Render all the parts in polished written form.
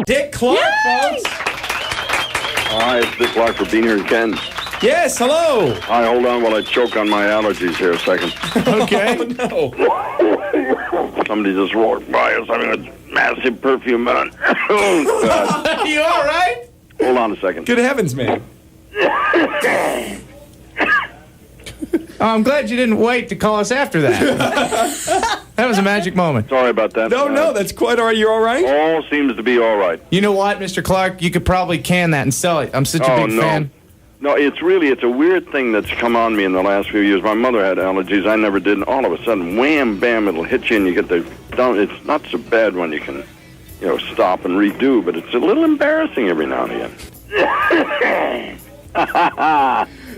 Dick Clark, folks. Hi, it's Dick Clark for Beaner and Ken. Yes, hello. Hi, hold on while I choke on my allergies here a second. Okay. Oh, no. Somebody just walked by us having a massive perfume on. Oh, God. You all right? Hold on a second. Good heavens, man. Oh, I'm glad you didn't wait to call us after that. That was a magic moment. Sorry about that. No, that's quite all right. You're all right? All seems to be all right. You know what, Mr. Clark? You could probably can that and sell it. I'm such a big fan. No, it's a weird thing that's come on me in the last few years. My mother had allergies. I never did. And all of a sudden, wham, bam, it'll hit you and you get the... It's not so bad when you can, stop and redo, but it's a little embarrassing every now and again.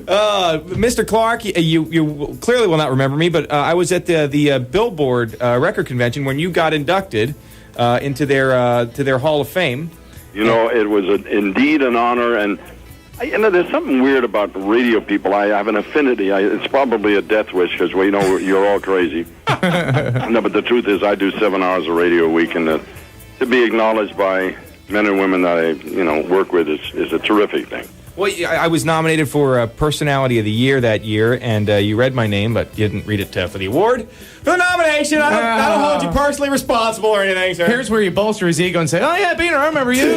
Mr. Clark, you clearly will not remember me, but I was at the Billboard record convention when you got inducted into their Hall of Fame. It was indeed an honor, and there's something weird about radio people. I have an affinity. It's probably a death wish because you're all crazy. No, but the truth is, I do 7 hours of radio a week, and to be acknowledged by men and women that I work with is a terrific thing. Well, I was nominated for Personality of the Year that year, and you read my name, but you didn't read it for the award. For the nomination, I don't hold you personally responsible or anything, sir. Here's where you bolster his ego and say, "Oh yeah, Beaner, I remember you."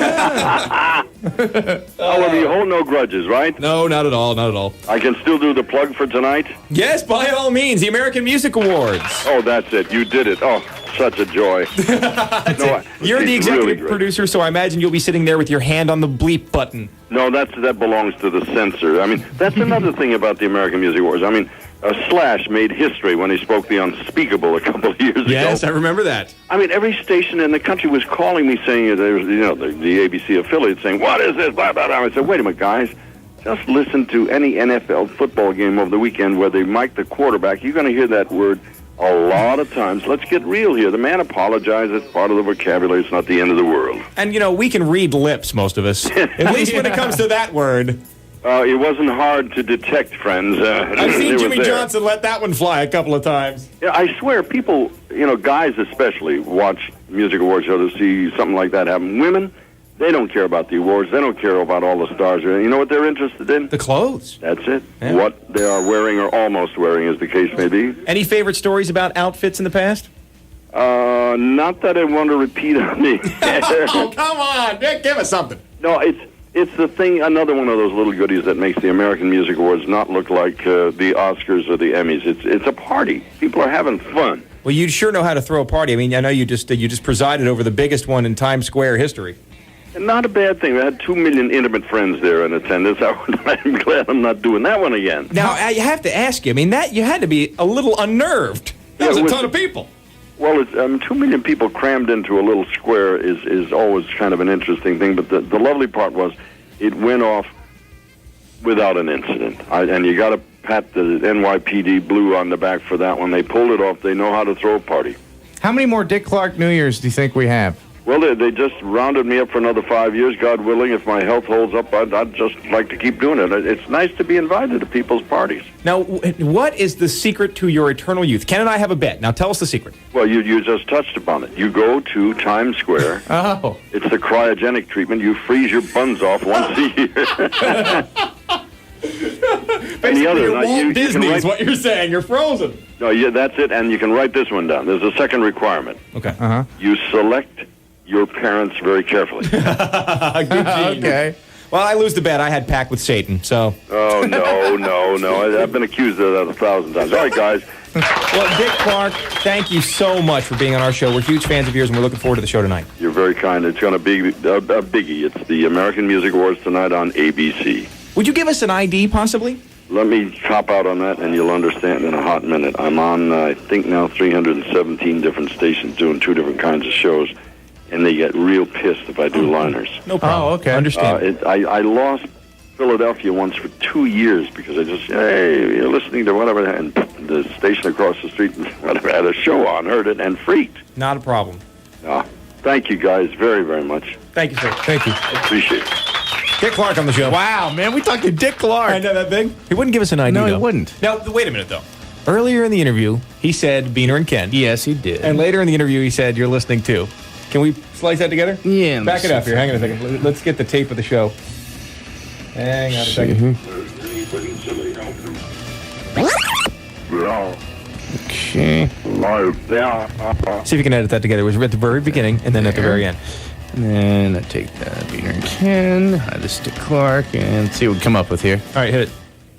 Well, you hold no grudges, right? No, not at all, not at all. I can still do the plug for tonight? Yes, by all means, the American Music Awards. Oh, that's it. You did it. Oh, such a joy. You're the executive producer, so I imagine you'll be sitting there with your hand on the bleep button. No, that belongs to the censor. I mean, that's another thing about the American Music Awards. I mean, Slash made history when he spoke the unspeakable a couple of years ago. Yes, I remember that. I mean, every station in the country was calling me saying, there was, the ABC affiliate saying, "What is this?" Blah, blah, blah. I said, wait a minute, guys. Just listen to any NFL football game over the weekend where they mic the quarterback. You're going to hear that word a lot of times. Let's get real here. The man apologized. It's part of the vocabulary. It's not the end of the world. And, we can read lips, most of us. At least when it comes to that word. It wasn't hard to detect, friends. I've seen Jimmy Johnson let that one fly a couple of times. Yeah, I swear, people, guys especially, watch music award shows to see something like that happen. Women, they don't care about the awards. They don't care about all the stars. You know what they're interested in? The clothes. That's it. Yeah. What they are wearing or almost wearing, as the case may be. Any favorite stories about outfits in the past? Not that I want to repeat on me. Oh, come on, Nick, give us something. No, it's the thing, another one of those little goodies that makes the American Music Awards not look like the Oscars or the Emmys. It's a party. People are having fun. Well, you sure know how to throw a party. I mean, I know you just presided over the biggest one in Times Square history. And not a bad thing. We had 2 million intimate friends there in attendance. I'm glad I'm not doing that one again. Now, I have to ask you, I mean, you had to be a little unnerved. That was a ton of people. Well, 2 million people crammed into a little square is always kind of an interesting thing. But the lovely part was it went off without an incident. And you got to pat the NYPD Blue on the back for that one. They pulled it off. They know how to throw a party. How many more Dick Clark New Years do you think we have? Well, they just rounded me up for another 5 years, God willing. If my health holds up, I'd just like to keep doing it. It's nice to be invited to people's parties. Now, what is the secret to your eternal youth? Ken and I have a bet. Now, tell us the secret. Well, you just touched upon it. You go to Times Square. Oh. It's the cryogenic treatment. You freeze your buns off once a year. Basically, you're Walt Disney is what you're saying. You're frozen. No, that's it. And you can write this one down. There's a second requirement. Okay. Uh-huh. You select your parents very carefully. Okay. Well, I lose the bet. I had packed with Satan, so. Oh, no. I've been accused of that 1,000 times. All right, guys. Well, Dick Clark, thank you so much for being on our show. We're huge fans of yours, and we're looking forward to the show tonight. You're very kind. It's going to be a biggie. It's the American Music Awards tonight on ABC. Would you give us an ID, possibly? Let me cop out on that, and you'll understand in a hot minute. I'm on, I think now, 317 different stations doing 2 different kinds of shows. And they get real pissed if I do liners. No problem. Oh, okay. Understand. I lost Philadelphia once for 2 years because I just, hey, you're listening to whatever, and the station across the street whatever, had a show on, heard it, and freaked. Not a problem. Thank you guys very, very much. Thank you, sir. Thank you. I appreciate it. Dick Clark on the show. Wow, man, we talked to Dick Clark. I know that big. He wouldn't give us an ID, No, he though. wouldn't. Now, wait a minute, though. Earlier in the interview, he said Beaner and Ken. Yes, he did. And later in the interview, he said, you're listening to. Can we slice that together? Yeah. Back it up here. Hang on a second. Let's get the tape of the show. Hang on a second. Okay. See if you can edit that together. It was at the very beginning and then at the very end. And then I take Beaner and Ken, I just stick Clark, and see what we come up with here. All right, hit it.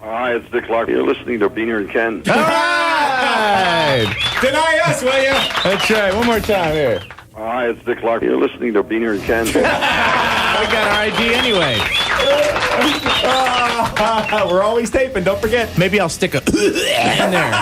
Hi, it's Dick Clark. You're listening to Beaner and Ken. All right. Deny us, will you? That's right. One more time here. Hi, it's Dick Clark. You're listening to Beaner and Ken. We got our ID anyway. We're always taping. Don't forget. Maybe I'll stick a in there.